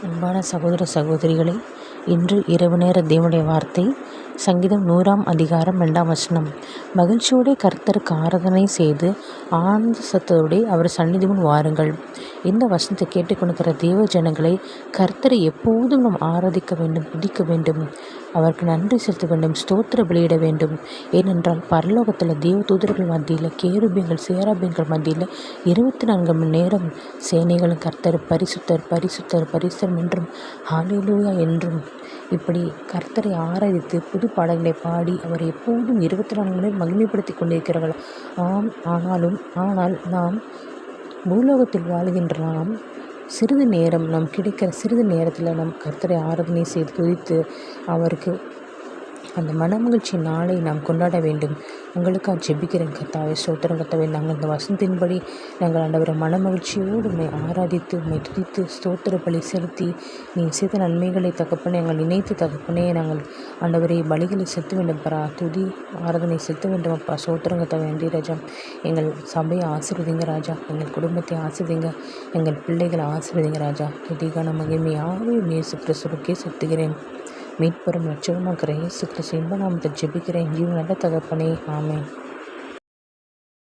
அன்பான சகோதர சகோதரிகளே, இன்று இரவு நேர தேவனுடைய வார்த்தை சங்கீதம் 100 அதிகாரம் 2 மகிழ்ச்சியோടെ கர்த்தருக்கு ஆராதனை செய்து ஆனந்த சத்தத்தோടെ அவர் சந்நிதி முன் வாருங்கள். இந்த வசனத்தை கேட்டுக்கொண்டிருக்கிற தேவ ஜனங்களை, கர்த்தரை எப்போதும் நாம் ஆராதிக்க வேண்டும், துதிக்க வேண்டும், அவருக்கு நன்றி செலுத்த வேண்டும், ஸ்தோத்திர பலியிட வேண்டும். ஏனென்றால் பரலோகத்தில் தேவ தூதர்கள் மத்தியில், கேருபீங்கள் சேராபீங்கள் மத்தியில் 24 மணி நேரம் சேனைகளும் கர்த்தர் பரிசுத்தர் பரிசுத்தர் பரிசுத்தர் என்றும் ஹல்லேலூயா என்றும் இப்படி கர்த்தரை ஆராதித்து புது பாடல்களை பாடி அவர் எப்போதும் 24 மணி நேரம் மகிமைப்படுத்தி கொண்டிருக்கிறார்கள். ஆனால் நாம் பூலோகத்தில் வாழ்கின்ற நாம் சிறிது நேரம் நாம் கிடைக்கிற சிறிது நேரத்தில் நாம் கர்த்தரை ஆராதனை செய்து துதித்து அவருக்கு அந்த மனமகிழ்ச்சி நாளை நாம் கொண்டாட வேண்டும். உங்களுக்காக ஜெபிக்கிறேன். கர்த்தாவே, ஸ்தோத்திரம் கர்த்தாவே. நாங்கள் இந்த வசனத்தின்படி நாங்கள் ஆண்டவரை மனமகிழ்ச்சியோடு உண்மை ஆராதித்து உண்மை துதித்து ஸ்தோத்திர பலி செலுத்தி நீ செய்த நன்மைகளை தகப்பனே எங்கள் நினைத்து தகப்பனே நாங்கள் ஆண்டவரை பலிகளை செலுத்த வேண்டும். துதி ஆராதனை செலுத்த வேண்டும். அப்பா, ஸ்தோத்திரம் கர்த்தாவே. நன்றி ராஜா. எங்கள் சபையை ஆசீர்வதிங்க ராஜா. எங்கள் குடும்பத்தை ஆசீர்வதிங்க. எங்கள் பிள்ளைகளை ஆசீர்வதிங்க ராஜா. துதிகான மகிமையாகவே இயேசு கிறிஸ்துவுக்கே செலுத்துகிறேன். மீட்பெறும் இரட்சகருமாகிற இயேசு கிறிஸ்து இன்ப நாமத்தில் ஜெபிக்கிறேன். ஜீவன் நல்ல தகப்பனே, ஆமென்.